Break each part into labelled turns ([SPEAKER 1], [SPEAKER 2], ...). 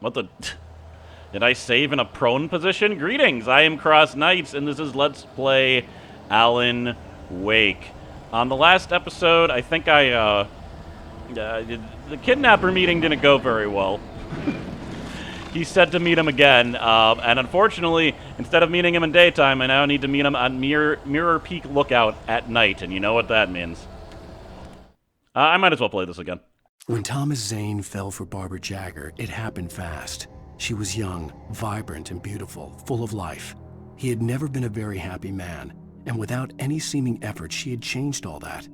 [SPEAKER 1] What the... Did I save in a prone position? Greetings, I am CrossKnights, and this is Let's Play Alan Wake. On the last episode, I think the kidnapper meeting didn't go very well. He said to meet him again, and unfortunately, instead of meeting him in daytime, I now need to meet him on Mirror Peak Lookout at night, and you know what that means. I might as well play this again.
[SPEAKER 2] When Thomas Zane fell for Barbara Jagger, it happened fast. She was young, vibrant, and beautiful, full of life. He had never been a very happy man, and without any seeming effort, she had changed all that.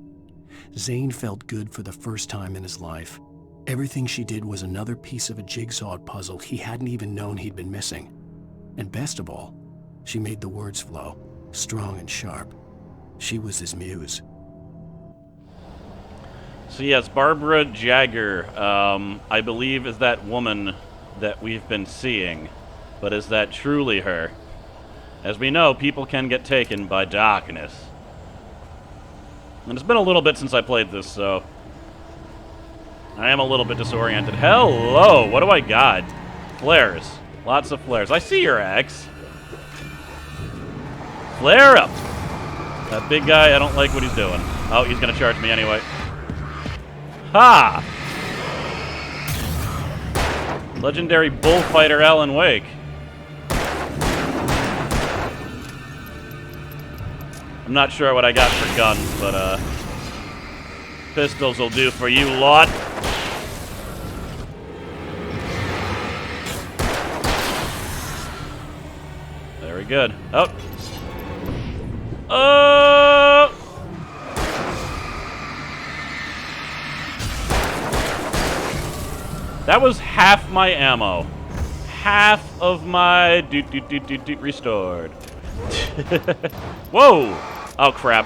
[SPEAKER 2] Zane felt good for the first time in his life. Everything she did was another piece of a jigsaw puzzle he hadn't even known he'd been missing. And best of all, she made the words flow, strong and sharp. She was his muse.
[SPEAKER 1] So yes, Barbara Jagger, I believe is that woman that we've been seeing. But is that truly her? As we know, people can get taken by darkness. And it's been a little bit since I played this, so... I am a little bit disoriented. Hello! What do I got? Flares. Lots of flares. I see your axe. Flare up! That big guy, I don't like what he's doing. Oh, he's gonna charge me anyway. Ha! Legendary bullfighter Alan Wake. I'm not sure what I got for guns, but pistols will do for you lot. Very good. Oh. Oh! That was half my ammo. Half of my restored. Whoa! Oh, crap.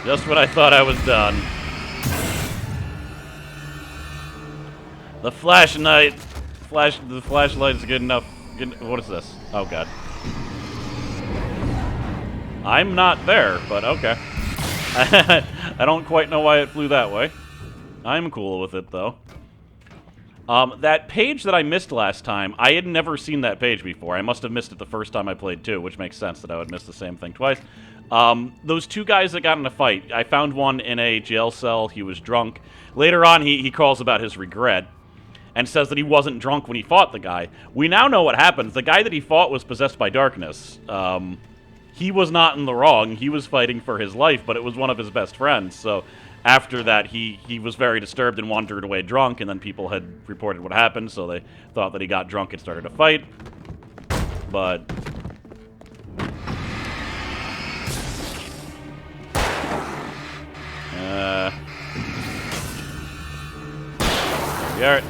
[SPEAKER 1] Just when I thought I was done. The flashlight's good enough. What is this? Oh, God. I'm not there, but okay. I don't quite know why it flew that way. I'm cool with it, though. That page that I missed last time, I had never seen that page before. I must have missed it the first time I played, too, which makes sense that I would miss the same thing twice. Those two guys that got in a fight, I found one in a jail cell. He was drunk. Later on, he calls about his regret and says that he wasn't drunk when he fought the guy. We now know what happens. The guy that he fought was possessed by darkness. He was not in the wrong. He was fighting for his life, but it was one of his best friends. So after that, he was very disturbed and wandered away drunk, and then people had reported what happened, so they thought that he got drunk and started a fight. But... there we are.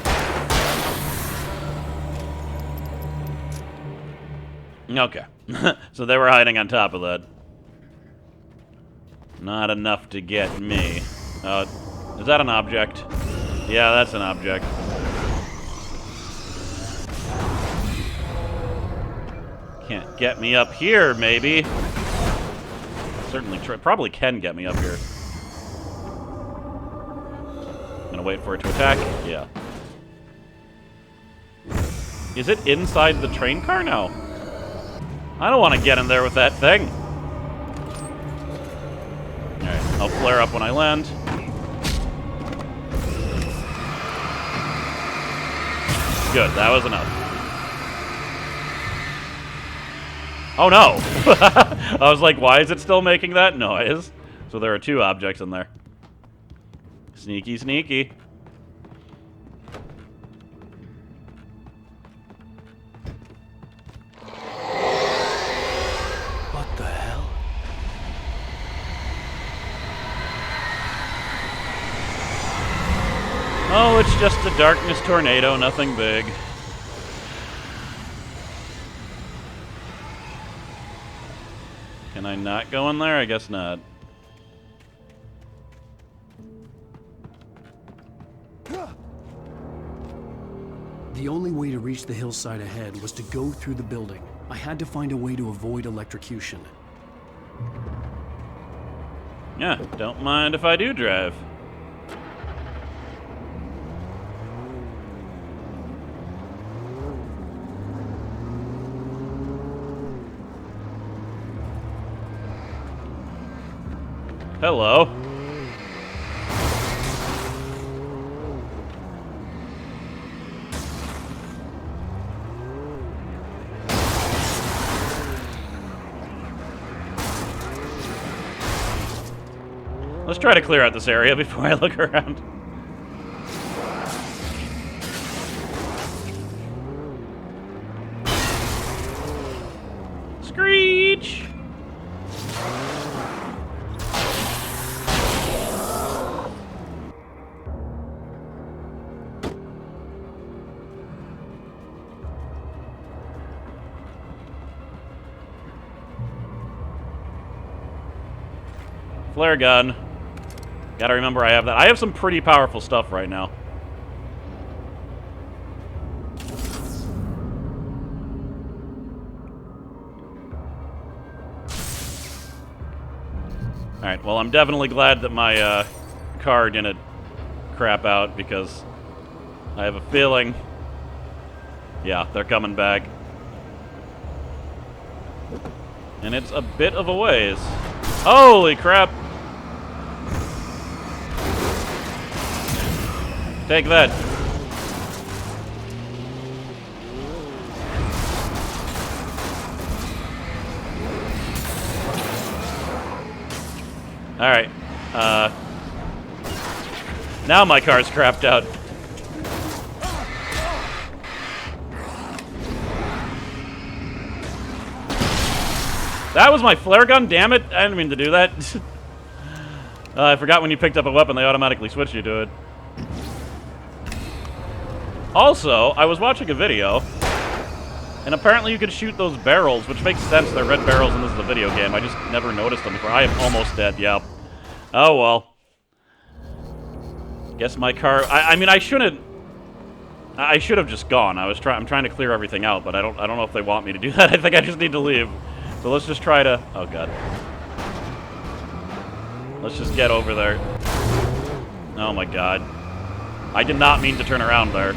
[SPEAKER 1] Okay. So they were hiding on top of that. Not enough to get me. Is that an object? Yeah, that's an object. Can't get me up here, maybe. Certainly probably can get me up here. Gonna wait for it to attack? Yeah. Is it inside the train car now? I don't want to get in there with that thing. Alright, I'll flare up when I land. Good, that was enough. Oh no! I was like, why is it still making that noise? So there are two objects in there. Sneaky, sneaky. Oh, it's just a darkness tornado, nothing big. Can I not go in there? I guess not.
[SPEAKER 2] The only way to reach the hillside ahead was to go through the building. I had to find a way to avoid electrocution.
[SPEAKER 1] Yeah, don't mind if I do drive. Hello. Let's try to clear out this area before I look around. Screech! Flare gun. Gotta remember I have that. I have some pretty powerful stuff right now. Alright, well, I'm definitely glad that my car didn't crap out, because I have a feeling... Yeah, they're coming back. And it's a bit of a ways. Holy crap! Take that. Alright. Now my car's crapped out. That was my flare gun, damn it! I didn't mean to do that. I forgot when you picked up a weapon, they automatically switched you to it. Also, I was watching a video, and apparently you could shoot those barrels, which makes sense. They're red barrels and this is a video game. I just never noticed them before. I am almost dead, yep. Oh, well. Guess my car... I mean, I shouldn't... I should have just gone. I'm trying to clear everything out, but I don't know if they want me to do that. I think I just need to leave. So let's just try to... Oh, God. Let's just get over there. Oh, my God. I did not mean to turn around there.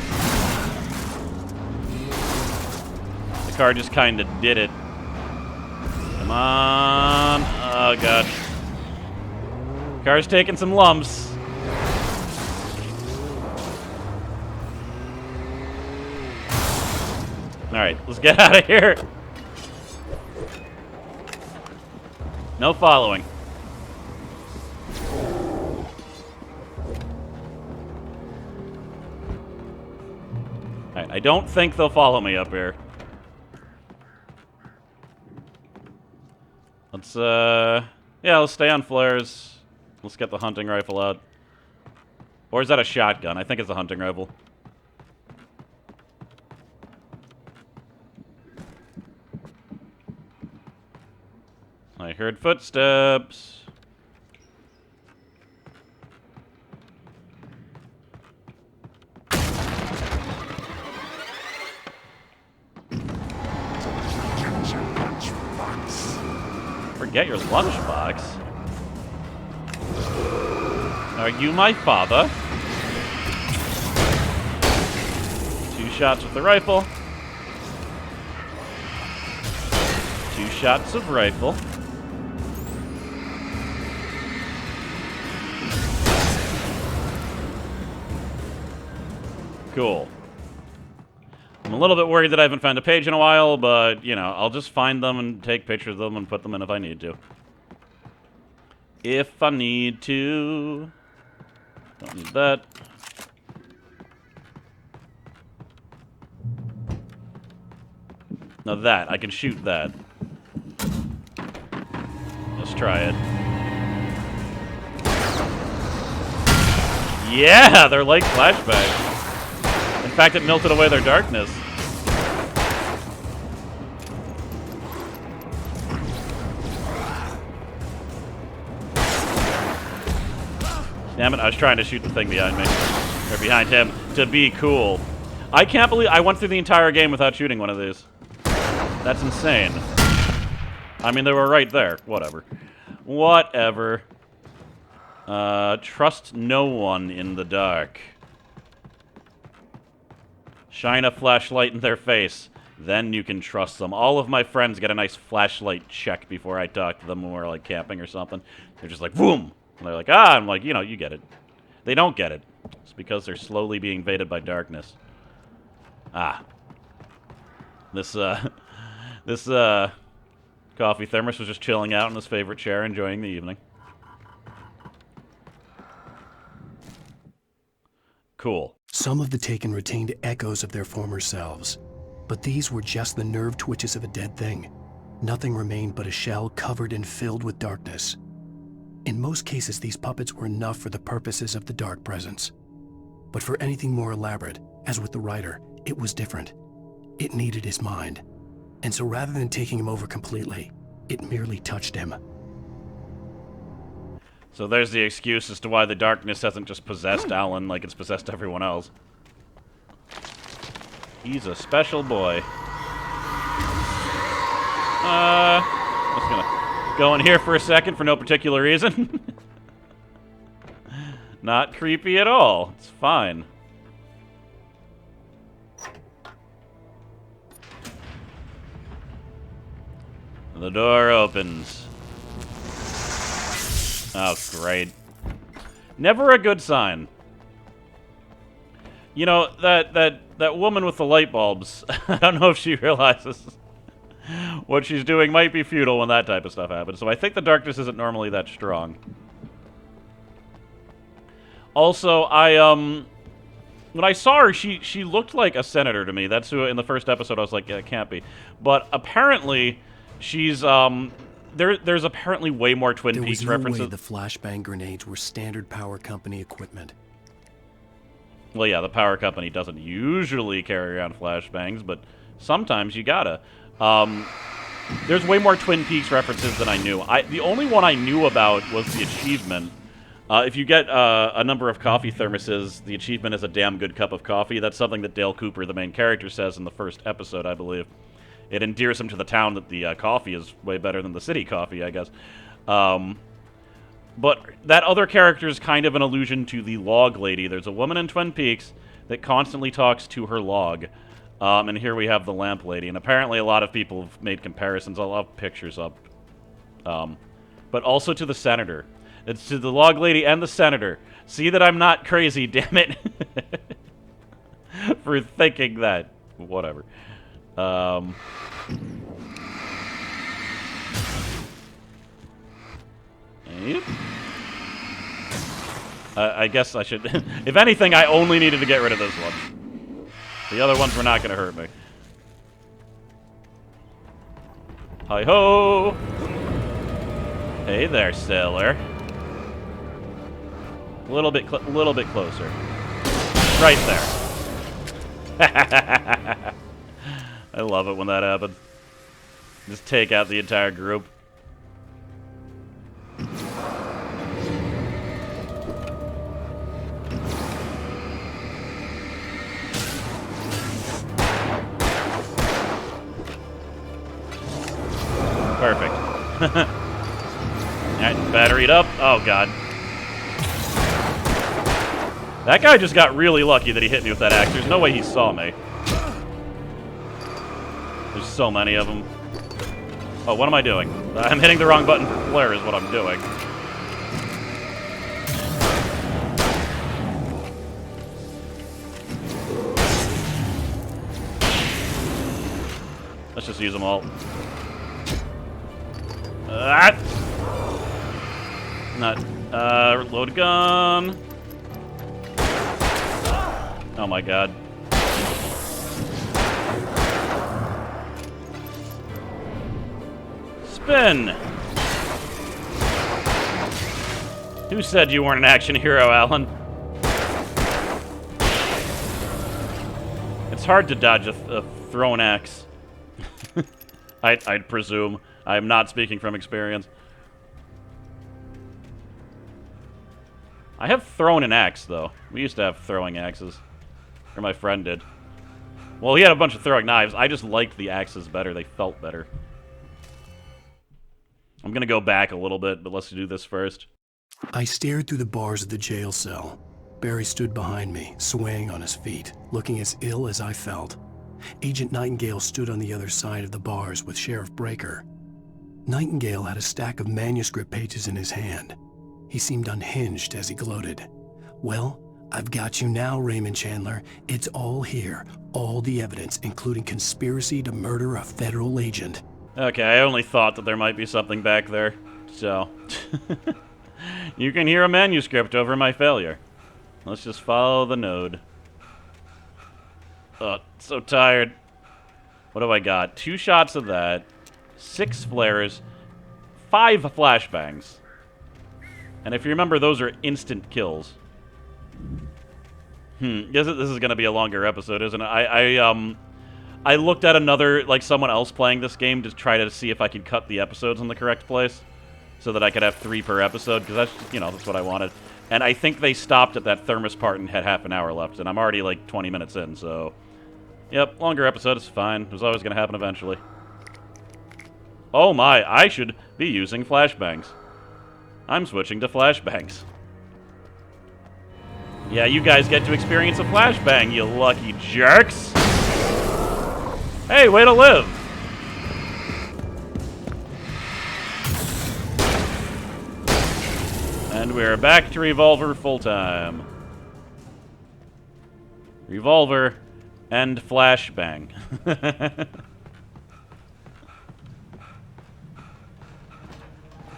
[SPEAKER 1] The car just kind of did it. Come on. Oh, God. Car's taking some lumps. Alright, let's get out of here. No following. Alright, I don't think they'll follow me up here. Let's, yeah, let's stay on flares. Let's get the hunting rifle out. Or is that a shotgun? I think it's a hunting rifle. I heard footsteps. Forget your lunchbox. Are you my father? 2 shots with the rifle. 2 shots of rifle. Cool. I'm a little bit worried that I haven't found a page in a while, but, you know, I'll just find them and take pictures of them and put them in if I need to. If I need to. Don't need that. Now that, I can shoot that. Let's try it. Yeah, they're like flashbacks. In fact, it melted away their darkness. Damn it, I was trying to shoot the thing behind me. Or behind him, to be cool. I can't believe I went through the entire game without shooting one of these. That's insane. I mean, they were right there. Whatever. Whatever. Trust no one in the dark. Shine a flashlight in their face. Then you can trust them. All of my friends get a nice flashlight check before I talk to them when we're, like, camping or something. They're just like, boom! And they're like, ah! I'm like, you know, you get it. They don't get it. It's because they're slowly being invaded by darkness. Ah. This coffee thermos was just chilling out in his favorite chair, enjoying the evening. Cool.
[SPEAKER 2] Some of the Taken retained echoes of their former selves, but these were just the nerve twitches of a dead thing. Nothing remained but a shell covered and filled with darkness. In most cases, these puppets were enough for the purposes of the dark presence. But for anything more elaborate, as with the writer, it was different. It needed his mind. And so rather than taking him over completely, it merely touched him.
[SPEAKER 1] So there's the excuse as to why the darkness hasn't just possessed Alan like it's possessed everyone else. He's a special boy. Just gonna go in here for a second for no particular reason. Not creepy at all. It's fine. The door opens. Oh, great. Never a good sign. You know, that woman with the light bulbs, I don't know if she realizes what she's doing might be futile when that type of stuff happens. So I think the darkness isn't normally that strong. Also, when I saw her, she looked like a senator to me. That's who, in the first episode, I was like, yeah, it can't be. But apparently, she's, there's apparently way more Twin Peaks references.
[SPEAKER 2] There was no way the flashbang grenades were standard power company equipment.
[SPEAKER 1] Well, yeah, the power company doesn't usually carry around flashbangs, but sometimes you gotta. There's way more Twin Peaks references than I knew. The only one I knew about was the achievement. If you get a number of coffee thermoses, the achievement is a damn good cup of coffee. That's something that Dale Cooper, the main character, says in the first episode, I believe. It endears him to the town that the coffee is way better than the city coffee, I guess. But that other character is kind of an allusion to the log lady. There's a woman in Twin Peaks that constantly talks to her log. And here we have the lamp lady. And apparently a lot of people have made comparisons. I'll have pictures up. But also to the senator. It's to the log lady and the senator. See that I'm not crazy, damn it. For thinking that. Whatever. Yep. I guess I should... If anything, I only needed to get rid of this one. The other ones were not going to hurt me. Hi-ho! Hey there, sailor. A little bit closer. Right there. I love it when that happens. Just take out the entire group. Perfect. Alright, batteried up. Oh, God. That guy just got really lucky that he hit me with that axe. There's no way he saw me. There's so many of them. Oh, what am I doing? I'm hitting the wrong button for flare is what I'm doing. Let's just use them all. Load gun. Oh my God. Spin! Who said you weren't an action hero, Alan? It's hard to dodge a thrown axe. I'd presume. I'm not speaking from experience. I have thrown an axe, though. We used to have throwing axes. Or my friend did. Well, he had a bunch of throwing knives. I just liked the axes better. They felt better. I'm gonna go back a little bit, but let's do this first.
[SPEAKER 2] I stared through the bars of the jail cell. Barry stood behind me, swaying on his feet, looking as ill as I felt. Agent Nightingale stood on the other side of the bars with Sheriff Breaker. Nightingale had a stack of manuscript pages in his hand. He seemed unhinged as he gloated. Well, I've got you now, Raymond Chandler. It's all here. All the evidence, including conspiracy to murder a federal agent.
[SPEAKER 1] Okay, I only thought that there might be something back there, so... You can hear a manuscript over my failure. Let's just follow the node. Oh, so tired. What do I got? 2 shots of that, 6 flares, 5 flashbangs. And if you remember, those are instant kills. This is going to be a longer episode, isn't it? I looked at another, like, someone else playing this game to try to see if I could cut the episodes in the correct place, so that I could have 3 per episode, because that's, you know, that's what I wanted. And I think they stopped at that thermos part and had half an hour left, and I'm already, like, 20 minutes in, so... Yep, longer episode is fine. It was always going to happen eventually. Oh my, I should be using flashbangs. I'm switching to flashbangs. Yeah, you guys get to experience a flashbang, you lucky jerks! Hey, way to live! And we're back to Revolver full-time. Revolver and flashbang.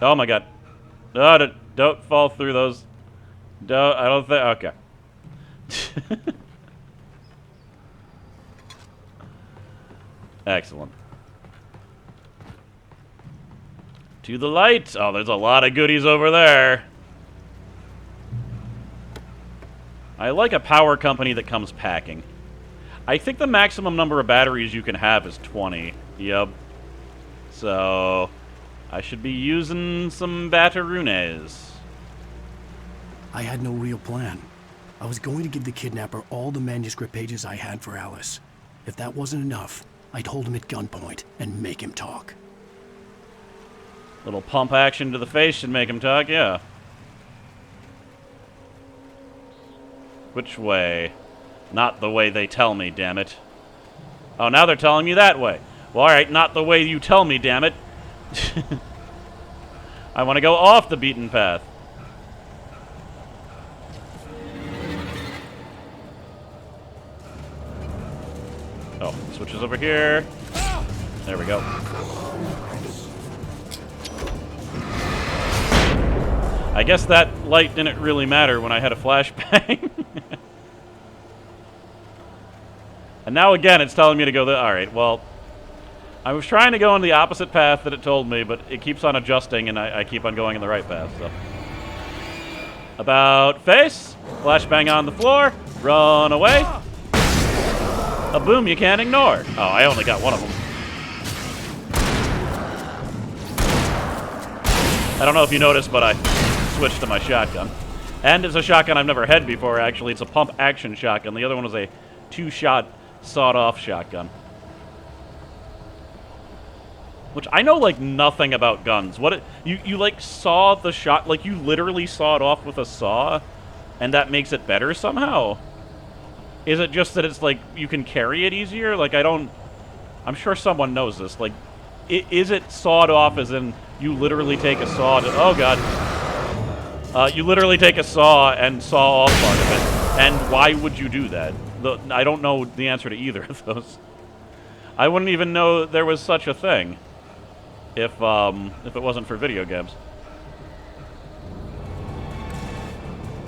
[SPEAKER 1] Oh my god. No, don't fall through those. I don't think... Okay. Excellent. To the light. Oh, there's a lot of goodies over there. I like a power company that comes packing. I think the maximum number of batteries you can have is 20. Yep. So, I should be using some batterunes.
[SPEAKER 2] I had no real plan. I was going to give the kidnapper all the manuscript pages I had for Alice. If that wasn't enough, I'd hold him at gunpoint and make him talk.
[SPEAKER 1] Little pump action to the face should make him talk, yeah. Which way? Not the way they tell me, damn it. Oh, now they're telling me that way. Well, alright, not the way you tell me, damn it. I want to go off the beaten path. Oh, switches over here. There we go. I guess that light didn't really matter when I had a flashbang. And now again, it's telling me to go there. Alright, well, I was trying to go on the opposite path that it told me, but it keeps on adjusting, and I keep on going in the right path, so. About face. Flashbang on the floor. Run away. A boom you can't ignore. Oh, I only got one of them. I don't know if you noticed, but I switched to my shotgun. And it's a shotgun I've never had before, actually. It's a pump-action shotgun. The other one was a 2-shot sawed-off shotgun. Which I know, like, nothing about guns. What you like, saw the shot... Like, you literally saw it off with a saw, and that makes it better somehow? Is it just that it's, like, you can carry it easier? Like, I don't... I'm sure someone knows this. Like, is it sawed off as in you literally take a saw to... Oh, God. You literally take a saw and saw off part of it. And why would you do that? I don't know the answer to either of those. I wouldn't even know there was such a thing if it wasn't for video games.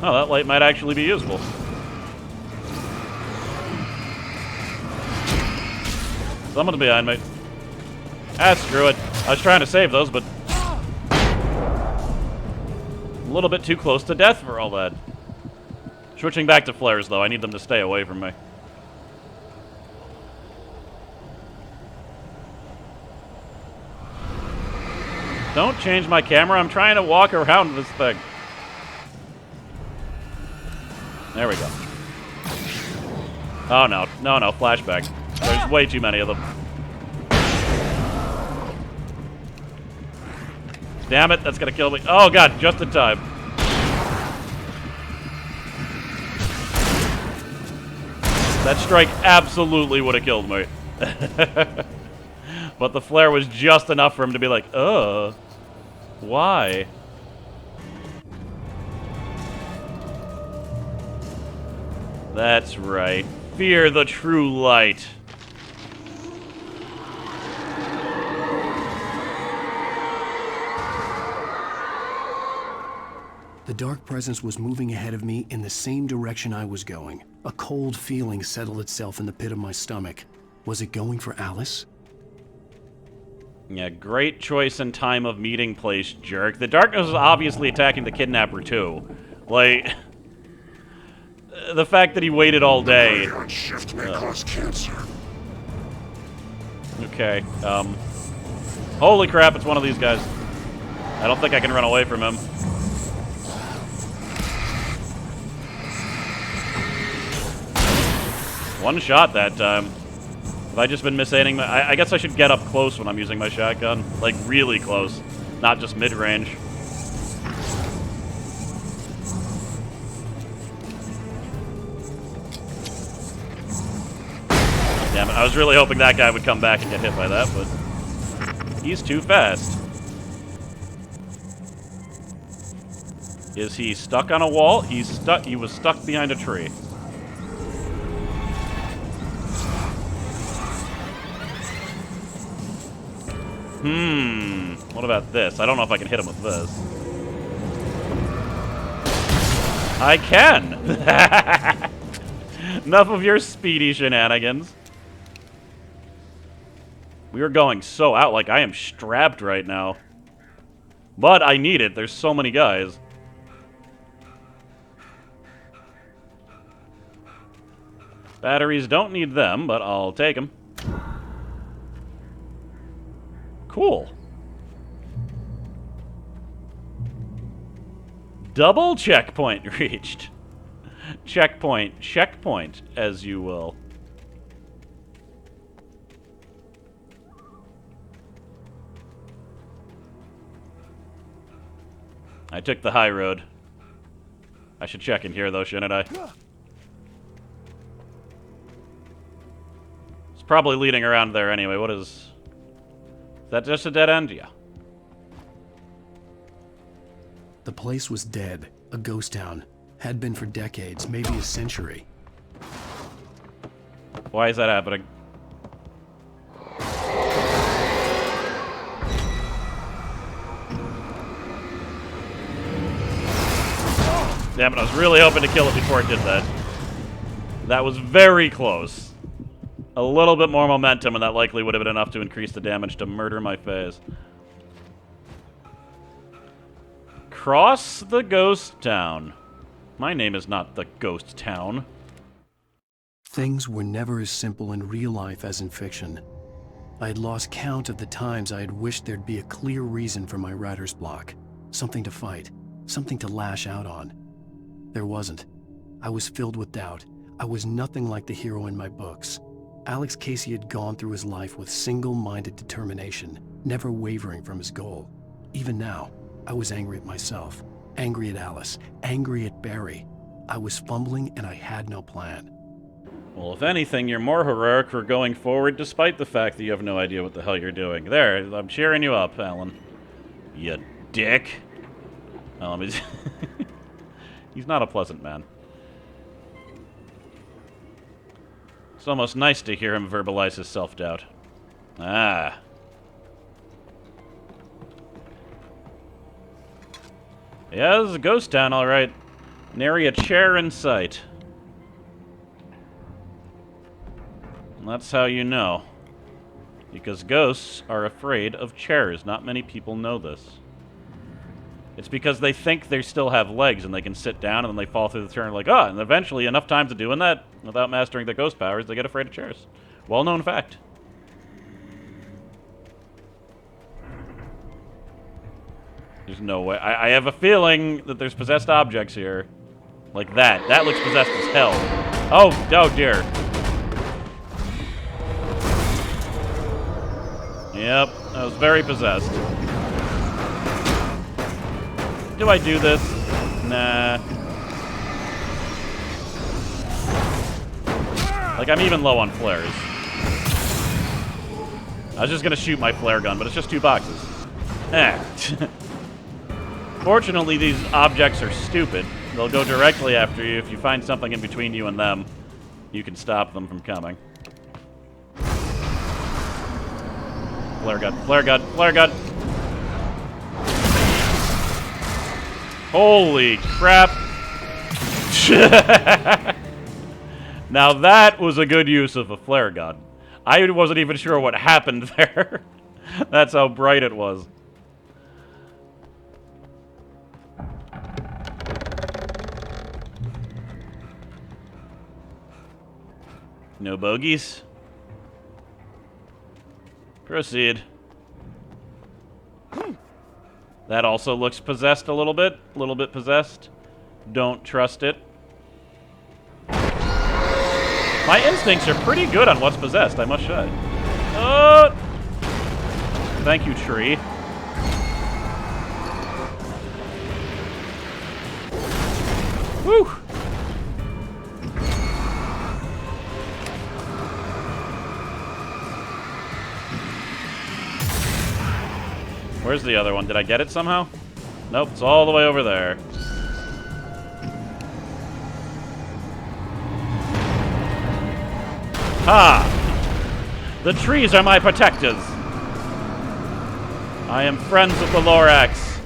[SPEAKER 1] Oh, that light might actually be useful. Someone's behind me. Ah, screw it. I was trying to save those, but... a little bit too close to death for all that. Switching back to flares, though. I need them to stay away from me. Don't change my camera. I'm trying to walk around this thing. There we go. Oh, no. No, no. Flashbang. There's way too many of them. Damn it. That's going to kill me. Oh, God. Just in time. That strike absolutely would have killed me. But the flare was just enough for him to be like, why? That's right. Fear the true light.
[SPEAKER 2] The dark presence was moving ahead of me in the same direction I was going. A cold feeling settled itself in the pit of my stomach. Was it going for Alice?
[SPEAKER 1] Yeah, great choice and time of meeting place, jerk. The darkness was obviously attacking the kidnapper, too. Like, the fact that he waited all day.
[SPEAKER 3] Shift may cause cancer.
[SPEAKER 1] Okay, holy crap, it's one of these guys. I don't think I can run away from him. One shot that time. Have I just been misaiming? I guess I should get up close when I'm using my shotgun. Like, really close. Not just mid-range. Damn it, I was really hoping that guy would come back and get hit by that, but he's too fast. Is he stuck on a wall? He was stuck behind a tree. What about this? I don't know if I can hit him with this. I can! Enough of your speedy shenanigans. We are going so out, like I am strapped right now. But I need it, there's so many guys. Batteries don't need them, but I'll take them. Cool. Double checkpoint reached. Checkpoint, as you will. I took the high road. I should check in here, though, shouldn't I? It's probably leading around there anyway. What is that, just a dead end? Yeah.
[SPEAKER 2] The place was dead, a ghost town. Had been for decades, maybe a century.
[SPEAKER 1] Why is that happening? Damn it, I was really hoping to kill it before it did that. That was very close. A little bit more momentum, and that likely would have been enough to increase the damage to murder my face. Cross the ghost town. My name is not the ghost town.
[SPEAKER 2] Things were never as simple in real life as in fiction. I had lost count of the times I had wished there'd be a clear reason for my writer's block. Something to fight, something to lash out on. There wasn't. I was filled with doubt. I was nothing like the hero in my books. Alex Casey had gone through his life with single-minded determination, never wavering from his goal. Even now, I was angry at myself, angry at Alice, angry at Barry. I was fumbling and I had no plan.
[SPEAKER 1] Well, if anything, you're more heroic for going forward despite the fact that you have no idea what the hell you're doing. There, I'm cheering you up, Alan. You dick. Oh, let me... He's not a pleasant man. It's almost nice to hear him verbalize his self-doubt. Ah. Yeah, this is a ghost town, all right. Nary a chair in sight. And that's how you know. Because ghosts are afraid of chairs. Not many people know this. It's because they think they still have legs and they can sit down and then they fall through the chair like, oh, and eventually enough times of doing that without mastering their ghost powers, they get afraid of chairs. Well-known fact. There's no way. I have a feeling that there's possessed objects here. Like that. That looks possessed as hell. Oh dear. Yep, I was very possessed. Do I do this? Nah. Like, I'm even low on flares. I was just gonna shoot my flare gun, but it's just 2 boxes. Eh. Fortunately, these objects are stupid. They'll go directly after you. If you find something in between you and them, you can stop them from coming. Flare gun, flare gun, flare gun! Holy crap! Now that was a good use of a flare gun. I wasn't even sure what happened there. That's how bright it was. No bogeys? Proceed. That also looks possessed a little bit. A little bit possessed. Don't trust it. My instincts are pretty good on what's possessed, I must say. Thank you, tree. Whew! Where's the other one? Did I get it somehow? Nope, it's all the way over there. Ha! The trees are my protectors. I am friends with the Lorax.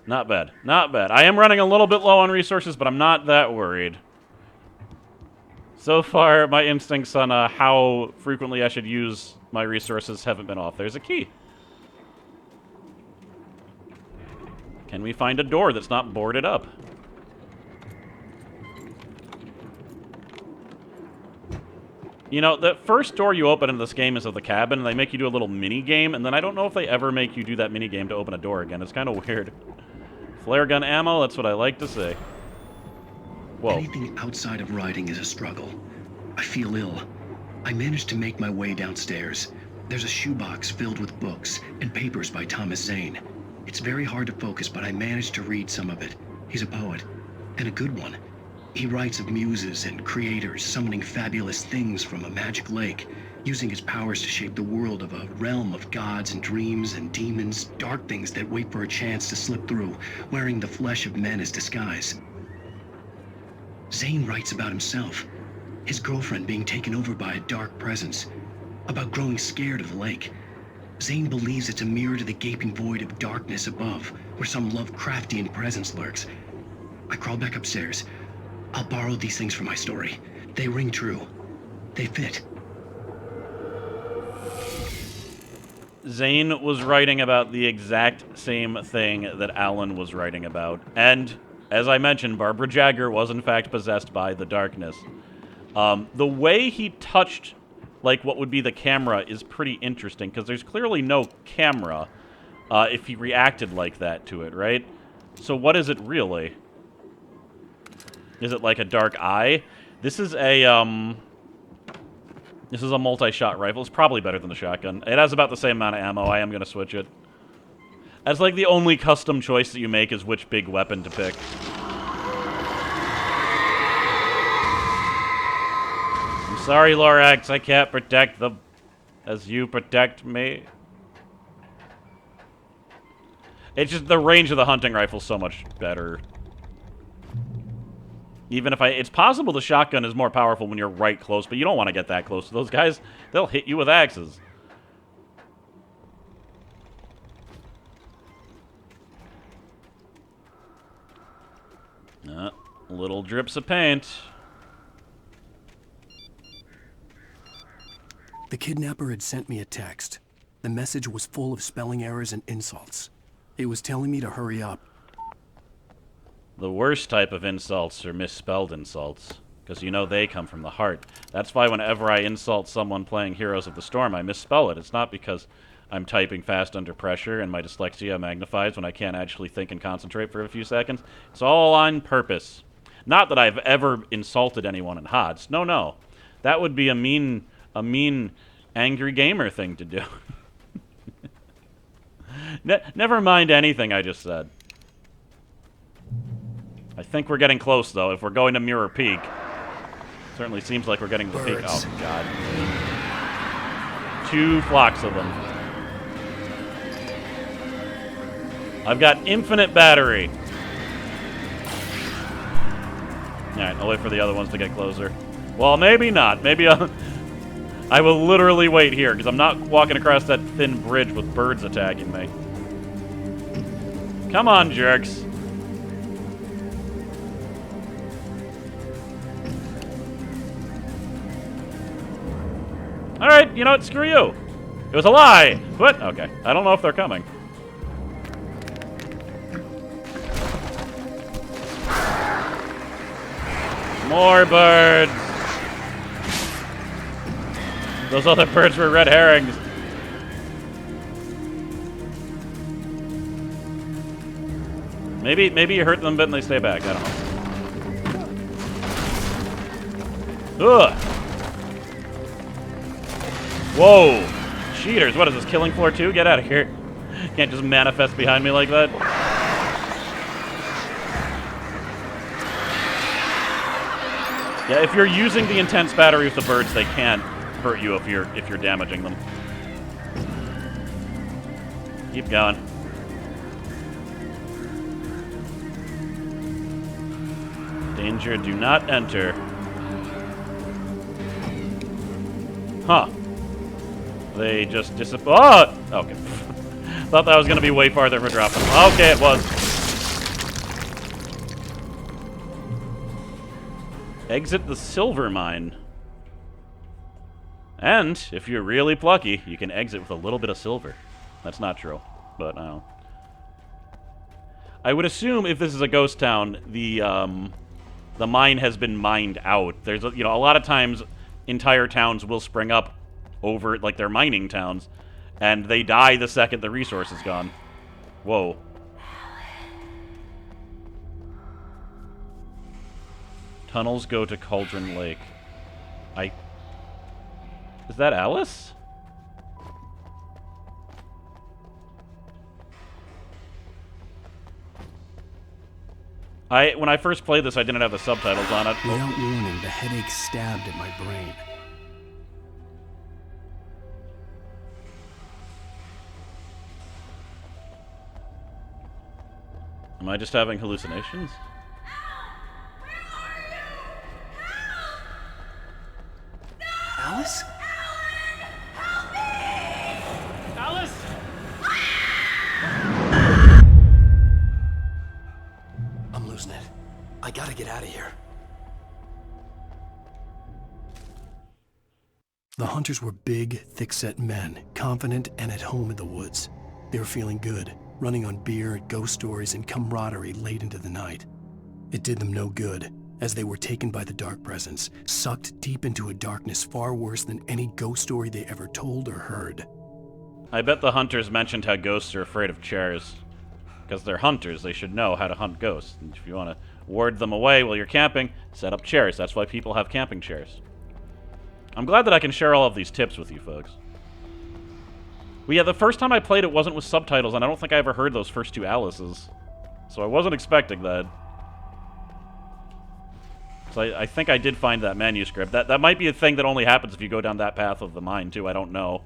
[SPEAKER 1] Not bad. Not bad. I am running a little bit low on resources, but I'm not that worried. So far, my instincts on how frequently I should use my resources haven't been off. There's a key. Can we find a door that's not boarded up? You know, the first door you open in this game is of the cabin, and they make you do a little mini-game, and then I don't know if they ever make you do that mini-game to open a door again. It's kind of weird. Flare gun ammo, that's what I like to say. Whoa.
[SPEAKER 2] Anything outside of riding is a struggle. I feel ill. I managed to make my way downstairs. There's a shoebox filled with books and papers by Thomas Zane. It's very hard to focus, but I managed to read some of it. He's a poet, and a good one. He writes of muses and creators summoning fabulous things from a magic lake, using his powers to shape the world of a realm of gods and dreams and demons, dark things that wait for a chance to slip through, wearing the flesh of men as disguise. Zane writes about himself, his girlfriend being taken over by a dark presence, about growing scared of the lake. Zane believes it's a mirror to the gaping void of darkness above, where some Lovecraftian presence lurks. I crawl back upstairs. I'll borrow these things for my story. They ring true. They fit.
[SPEAKER 1] Zane was writing about the exact same thing that Alan was writing about. And, as I mentioned, Barbara Jagger was in fact possessed by the darkness. The way he touched, like, what would be the camera is pretty interesting, because there's clearly no camera if he reacted like that to it, right? So what is it really? Is it like a dark eye? This is a multi-shot rifle. It's probably better than the shotgun. It has about the same amount of ammo. I am going to switch it. That's like the only custom choice that you make is which big weapon to pick. I'm sorry, Lorax. I can't protect them as you protect me. It's just the range of the hunting rifle's so much better. Even if it's possible the shotgun is more powerful when you're right close, but you don't want to get that close to those guys. They'll hit you with axes. Little drips of paint.
[SPEAKER 2] The kidnapper had sent me a text. The message was full of spelling errors and insults. It was telling me to hurry up.
[SPEAKER 1] The worst type of insults are misspelled insults, because you know they come from the heart. That's why whenever I insult someone playing Heroes of the Storm, I misspell it. It's not because I'm typing fast under pressure and my dyslexia magnifies when I can't actually think and concentrate for a few seconds. It's all on purpose. Not that I've ever insulted anyone in HOTS. No, no. That would be a mean, angry gamer thing to do. Never mind anything I just said. I think we're getting close, though, if we're going to Mirror Peak. Certainly seems like we're getting to the peak.
[SPEAKER 2] Birds.
[SPEAKER 1] Oh, God. 2 flocks of them. I've got infinite battery. Alright, I'll wait for the other ones to get closer. Well, maybe not. Maybe I will literally wait here, because I'm not walking across that thin bridge with birds attacking me. Come on, jerks. Alright, you know what? Screw you. It was a lie. What? Okay. I don't know if they're coming. More birds. Those other birds were red herrings. Maybe you hurt them a bit and they stay back. I don't know. Ugh. Whoa. Cheaters. What is this, killing floor 2? Get out of here. Can't just manifest behind me like that. Yeah, if you're using the intense battery with the birds, they can't hurt you if you're damaging them. Keep going. Danger, do not enter. Huh. They just disappear. Oh! Okay. Thought that was going to be way farther for dropping. Okay, it was. Exit the silver mine. And, if you're really plucky, you can exit with a little bit of silver. That's not true, but I don't know. I would assume if this is a ghost town, the mine has been mined out. There's, a lot of times entire towns will spring up over, like, they're mining towns, and they die the second the resource is gone. Whoa. Tunnels go to Cauldron Lake. Is that Alice? When I first played this, I didn't have the subtitles on it.
[SPEAKER 2] Without warning, the headache stabbed at my brain.
[SPEAKER 1] Am I just having hallucinations?
[SPEAKER 2] Alice?
[SPEAKER 1] Alice!
[SPEAKER 2] I'm losing it. I gotta get out of here. The hunters were big, thick-set men, confident and at home in the woods. They were feeling good, running on beer, ghost stories, and camaraderie late into the night. It did them no good, as they were taken by the dark presence, sucked deep into a darkness far worse than any ghost story they ever told or heard.
[SPEAKER 1] I bet the hunters mentioned how ghosts are afraid of chairs. Because they're hunters, they should know how to hunt ghosts. And if you want to ward them away while you're camping, set up chairs. That's why people have camping chairs. I'm glad that I can share all of these tips with you folks. Well, yeah, the first time I played it wasn't with subtitles, and I don't think I ever heard those first 2 Alices. So I wasn't expecting that. So I think I did find that manuscript. That might be a thing that only happens if you go down that path of the mine, too. I don't know.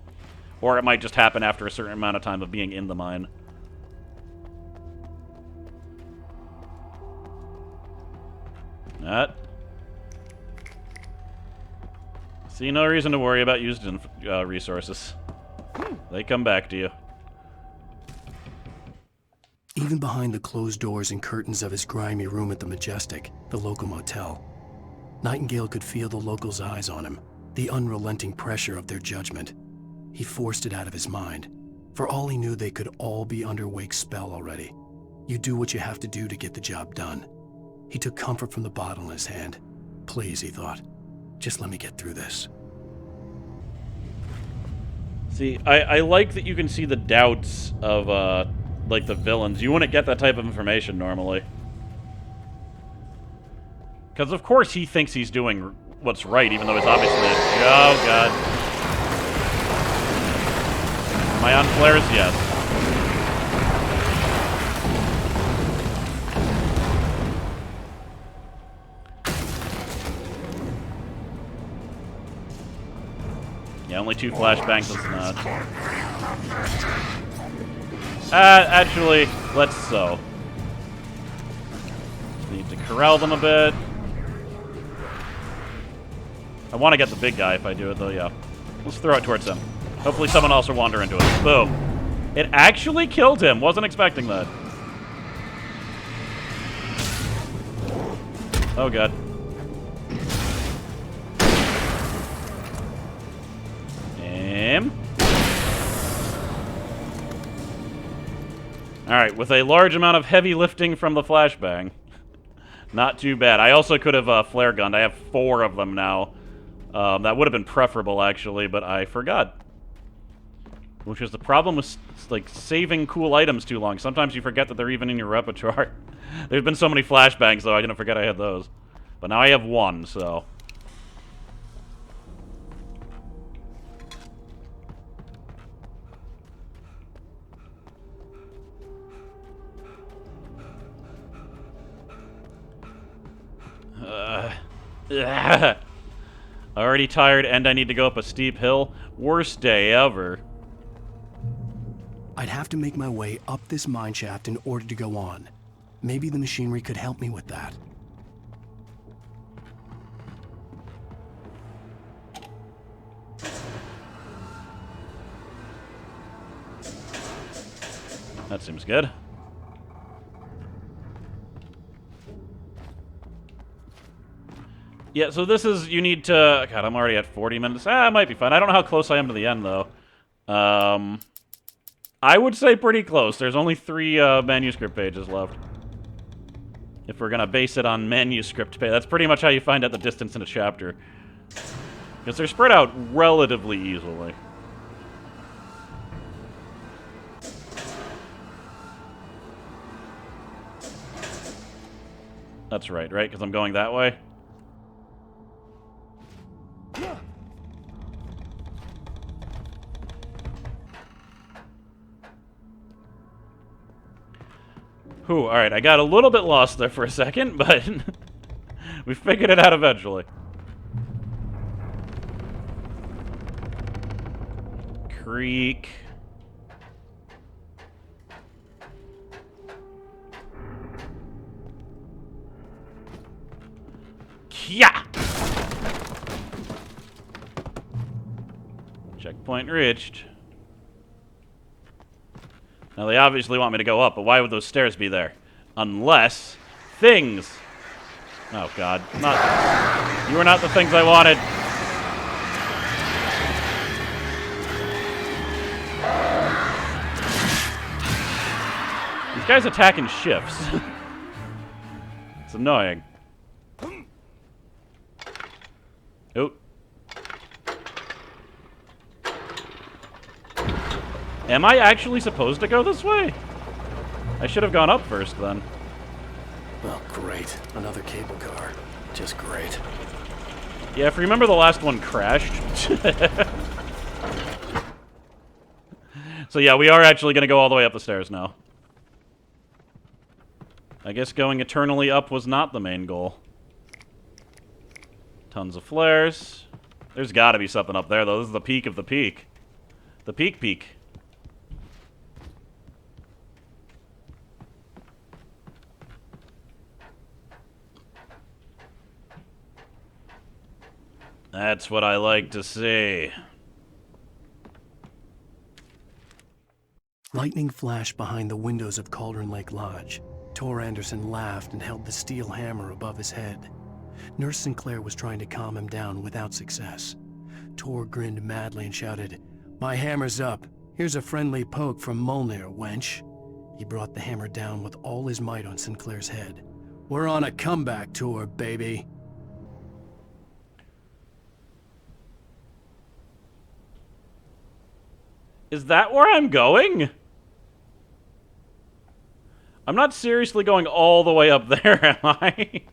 [SPEAKER 1] Or it might just happen after a certain amount of time of being in the mine. That. See no reason to worry about used resources. They come back to you.
[SPEAKER 2] Even behind the closed doors and curtains of his grimy room at the Majestic, the local motel, Nightingale could feel the locals' eyes on him, the unrelenting pressure of their judgment. He forced it out of his mind. For all he knew, they could all be under Wake's spell already. You do what you have to do to get the job done. He took comfort from the bottle in his hand. Please, he thought, just let me get through this.
[SPEAKER 1] See, I like that you can see the doubts of, like, the villains. You wouldn't get that type of information normally. Because, of course, he thinks he's doing what's right, even though it's obviously... Oh, God. Am I on flares? Yes. only 2 flashbangs, that's not. Actually, let's so. Need to corral them a bit. I want to get the big guy if I do it, though, yeah. Let's throw it towards him. Hopefully someone else will wander into it. Boom. It actually killed him. Wasn't expecting that. Oh, God. Alright, with a large amount of heavy lifting from the flashbang. Not too bad. I also could have flare gunned. I have 4 of them now. That would have been preferable, actually, but I forgot. Which is the problem with, like, saving cool items too long. Sometimes you forget that they're even in your repertoire. There's been so many flashbangs, though, I didn't forget I had those. But now I have 1, so... Already tired, and I need to go up a steep hill. Worst day ever.
[SPEAKER 2] I'd have to make my way up this mine shaft in order to go on. Maybe the machinery could help me with that.
[SPEAKER 1] That seems good. Yeah, so this is, you need to, God, I'm already at 40 minutes. It might be fine. I don't know how close I am to the end, though. I would say pretty close. There's only 3 manuscript pages left. If we're gonna base it on manuscript page. That's pretty much how you find out the distance in a chapter. Because they're spread out relatively easily. That's right? Because I'm going that way? Whew, alright, I got a little bit lost there for a second, but we figured it out eventually. Creek. Yeah! Checkpoint reached. Now, they obviously want me to go up, but why would those stairs be there? Unless... things! Oh, God. Not... You are not the things I wanted. These guys attack in shifts. It's annoying. Oop. Am I actually supposed to go this way? I should have gone up first, then.
[SPEAKER 2] Well, great. Another cable car. Just great.
[SPEAKER 1] Yeah, if you remember the last one crashed. So yeah, we are actually going to go all the way up the stairs now. I guess going eternally up was not the main goal. Tons of flares. There's got to be something up there, though. This is the peak of the peak. The peak. That's what I like to see.
[SPEAKER 2] Lightning flashed behind the windows of Cauldron Lake Lodge. Tor Anderson laughed and held the steel hammer above his head. Nurse Sinclair was trying to calm him down without success. Tor grinned madly and shouted, "My hammer's up. Here's a friendly poke from Molnir, wench." He brought the hammer down with all his might on Sinclair's head. "We're on a comeback tour, baby."
[SPEAKER 1] Is that where I'm going? I'm not seriously going all the way up there, am I?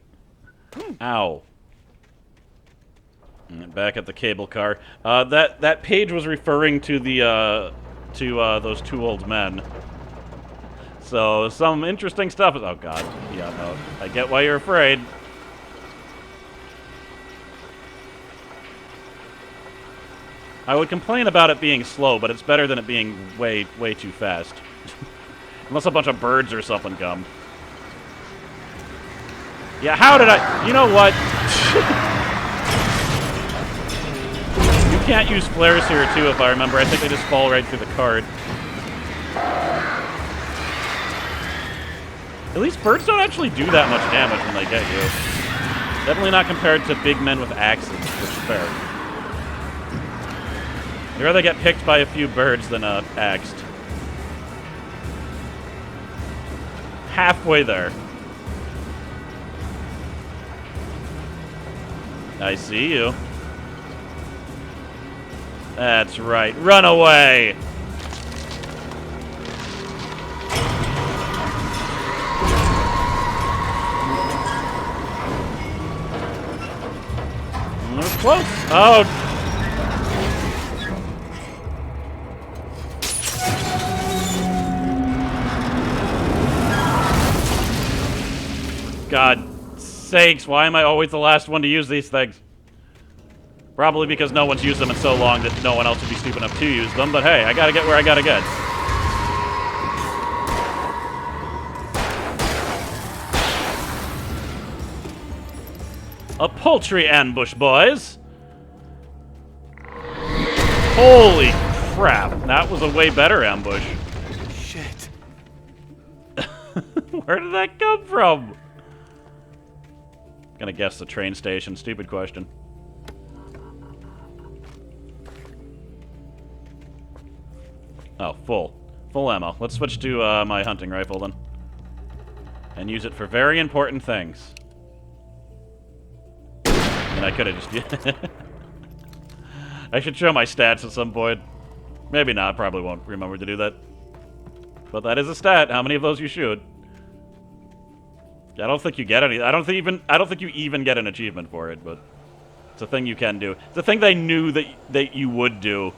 [SPEAKER 1] Ow. Back at the cable car. That page was referring to the those 2 old men. So some interesting stuff is. Oh God. Yeah. No. I get why you're afraid. I would complain about it being slow, but it's better than it being way too fast. Unless a bunch of birds or something come. Yeah, how did I... You know what? You can't use flares here, too, if I remember. I think they just fall right through the card. At least birds don't actually do that much damage when they get you. Definitely not compared to big men with axes, which is fair. I'd rather get picked by a few birds than axed. Halfway there. I see you. That's right. Run away! That was close. Oh! God sakes, why am I always the last one to use these things? Probably because no one's used them in so long that no one else would be stupid enough to use them, but hey, I gotta get where I gotta get. A poultry ambush, boys! Holy crap, that was a way better ambush.
[SPEAKER 2] Shit.
[SPEAKER 1] Where did that come from? Gonna guess the train station. Stupid question. Oh, full. Full ammo. Let's switch to my hunting rifle then. And use it for very important things. And I could have just... I should show my stats at some point. Maybe not. Probably won't remember to do that. But that is a stat. How many of those you shoot? I don't think you get any. I don't think you even get an achievement for it, but it's a thing you can do. It's a thing they knew that you would do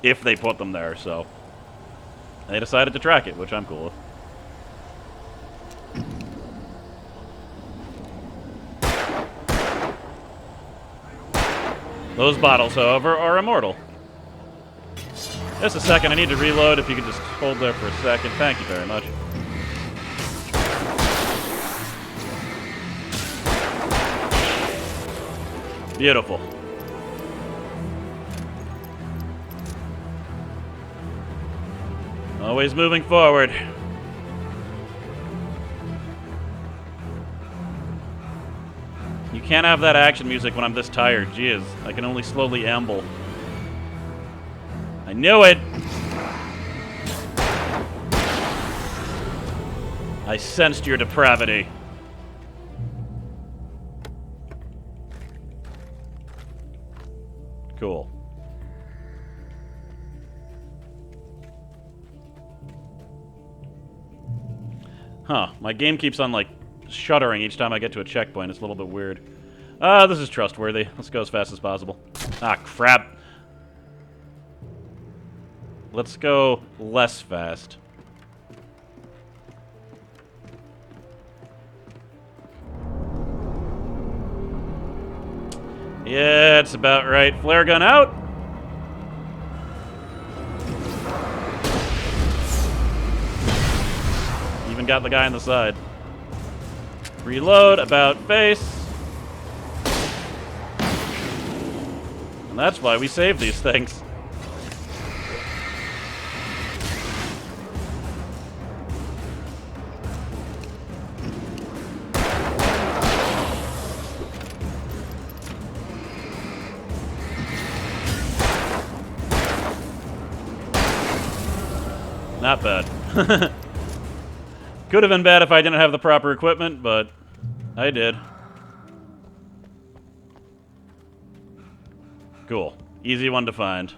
[SPEAKER 1] if they put them there, so they decided to track it, which I'm cool with. Those bottles, however, are immortal. Just a second, I need to reload. If you could just hold there for a second. Thank you very much. Beautiful. Always moving forward. You can't have that action music when I'm this tired. Jeez, I can only slowly amble. I knew it! I sensed your depravity. Cool. Huh. My game keeps on, like, shuddering each time I get to a checkpoint. It's a little bit weird. This is trustworthy. Let's go as fast as possible. Ah, crap. Let's go less fast. Yeah, it's about right. Flare gun out. Even got the guy on the side. Reload, about face. And that's why we save these things. Not bad. Could have been bad if I didn't have the proper equipment, but I did. Cool. Easy one to find.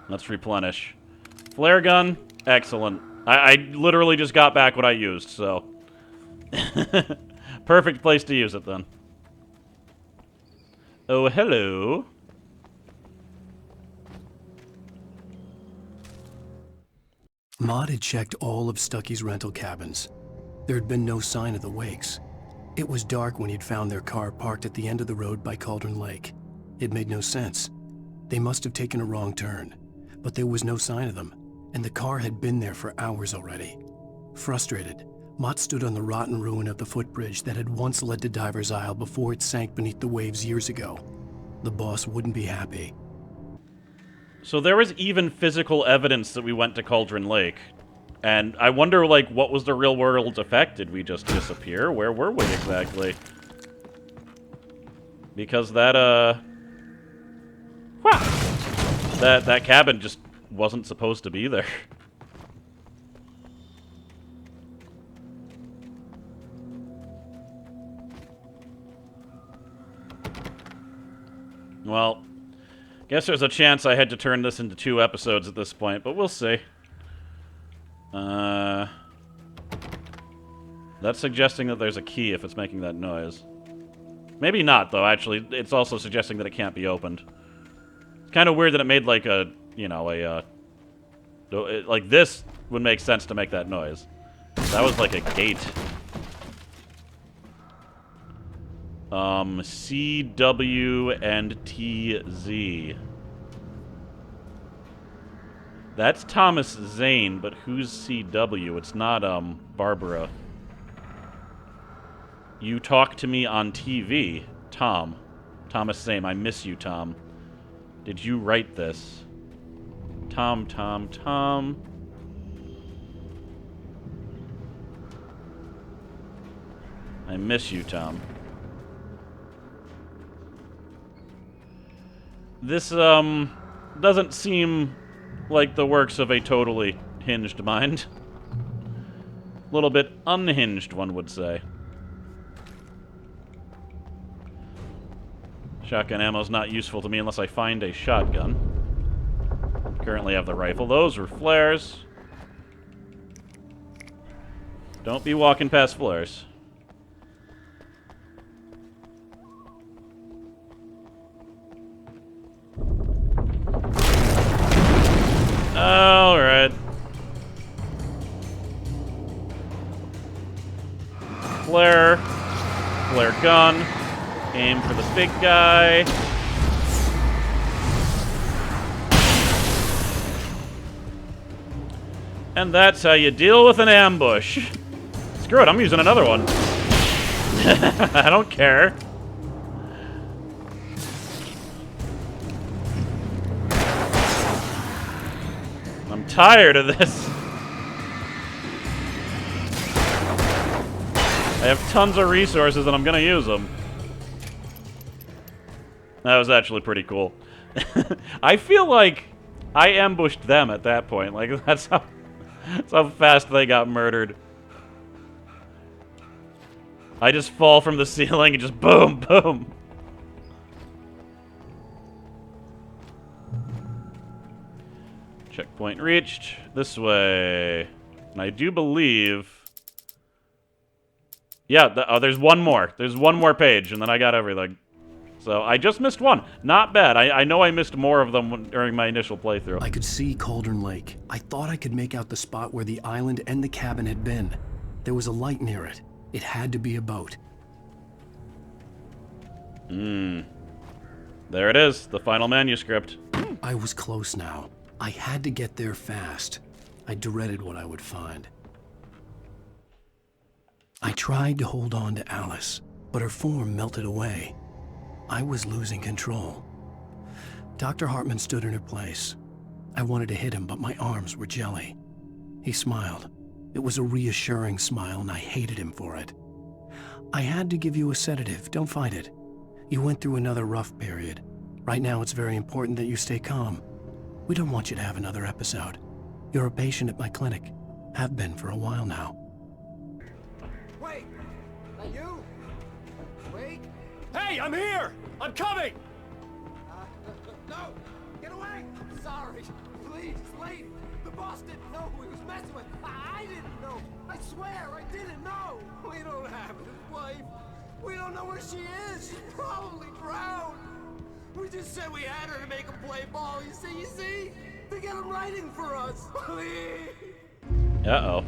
[SPEAKER 1] Let's replenish. Flare gun, excellent. I literally just got back what I used, so... Perfect place to use it, then. Oh, hello.
[SPEAKER 2] Maud had checked all of Stucky's rental cabins. There had been no sign of the Wakes. It was dark when he'd found their car parked at the end of the road by Cauldron Lake. It made no sense. They must have taken a wrong turn, but there was no sign of them, and the car had been there for hours already. Frustrated, Mott stood on the rotten ruin of the footbridge that had once led to Diver's Isle before it sank beneath the waves years ago. The boss wouldn't be happy.
[SPEAKER 1] So there was even physical evidence that we went to Cauldron Lake. And I wonder, like, what was the real-world effect? Did we just disappear? Where were we exactly? Because that, wow. That cabin just wasn't supposed to be there. Well, guess there's a chance I had to turn this into 2 episodes at this point, but we'll see. That's suggesting that there's a key if it's making that noise. Maybe not, though, actually. It's also suggesting that it can't be opened. It's kind of weird that it made, like, a, you know, like, this would make sense to make that noise. That was like a gate. C, W, and T, Z. That's Thomas Zane, but who's CW? It's not, Barbara. You talk to me on TV. Tom. Thomas Zane. I miss you, Tom. Did you write this? Tom. I miss you, Tom. This, doesn't seem like the works of a totally hinged mind. A little bit unhinged, one would say. Shotgun ammo's not useful to me unless I find a shotgun. Currently have the rifle. Those are flares. Don't be walking past flares. Alright. Flare. Flare gun. Aim for the big guy. And that's how you deal with an ambush. Screw it, I'm using another one. I don't care. I'm tired of this. I have tons of resources and I'm gonna use them. That was actually pretty cool. I feel like I ambushed them at that point. Like, that's how fast they got murdered. I just fall from the ceiling and just boom, boom. Checkpoint reached. This way. And I do believe... Yeah, oh, there's one more. There's one more page, and then I got everything. So I just missed one. Not bad. I know I missed more of them during my initial playthrough.
[SPEAKER 2] I could see Cauldron Lake. I thought I could make out the spot where the island and the cabin had been. There was a light near it. It had to be a boat.
[SPEAKER 1] There it is, the final manuscript.
[SPEAKER 2] I was close now. I had to get there fast. I dreaded what I would find. I tried to hold on to Alice, but her form melted away. I was losing control. Dr. Hartman stood in her place. I wanted to hit him, but my arms were jelly. He smiled. It was a reassuring smile, and I hated him for it. I had to give you a sedative. Don't fight it. You went through another rough period. Right now, it's very important that you stay calm. We don't want you to have another episode. You're a patient at my clinic. Have been for a while now.
[SPEAKER 4] Wait! That you? Wait!
[SPEAKER 5] Hey, I'm here! I'm coming!
[SPEAKER 4] No! Get away! I'm sorry. Please, lady. The boss didn't know who he was messing with. I didn't know. I swear, I didn't know. We don't have his wife. We don't know where she is. She's probably drowned. We just said we had her to make him play ball. You see? They got him writing for us. Please.
[SPEAKER 1] Uh-oh.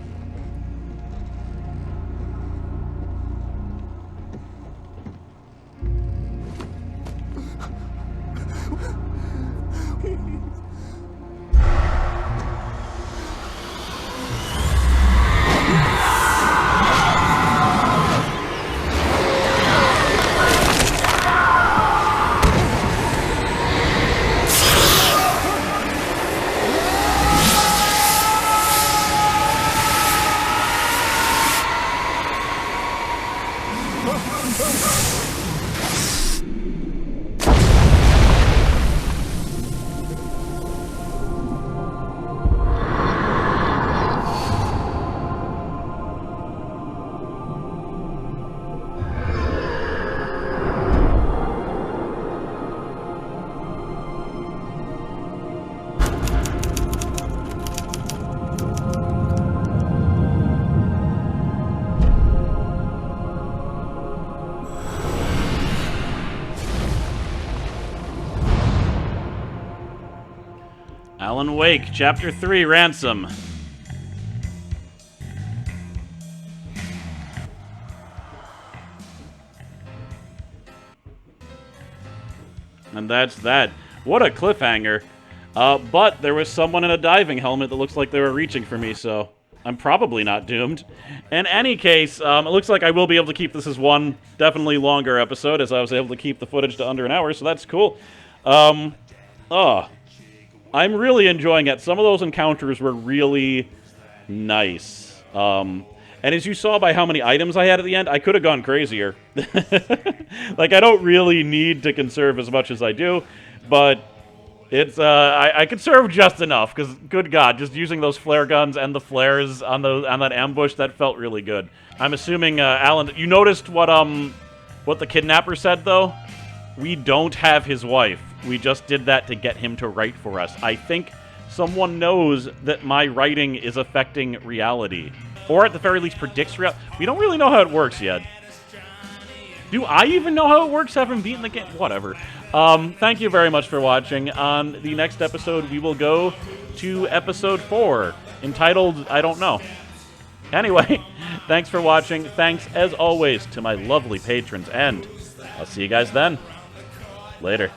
[SPEAKER 1] Alan Wake, Chapter 3, Ransom. And that's that. What a cliffhanger. But there was someone in a diving helmet that looks like they were reaching for me, so I'm probably not doomed. In any case, it looks like I will be able to keep this as one definitely longer episode, as I was able to keep the footage to under an hour, so that's cool. I'm really enjoying it. Some of those encounters were really nice. And as you saw by how many items I had at the end, I could have gone crazier. Like, I don't really need to conserve as much as I do, but it's I conserved just enough, because, good God, just using those flare guns and the flares on that ambush, that felt really good. I'm assuming, Alan, you noticed what the kidnapper said, though? We don't have his wife. We just did that to get him to write for us. I think someone knows that my writing is affecting reality. Or at the very least predicts reality. We don't really know how it works yet. Do I even know how it works? I haven't beaten the game. Whatever. Thank you very much for watching. On the next episode, we will go to episode 4, entitled, I don't know. Anyway, thanks for watching. Thanks, as always, to my lovely patrons, and I'll see you guys then. Later.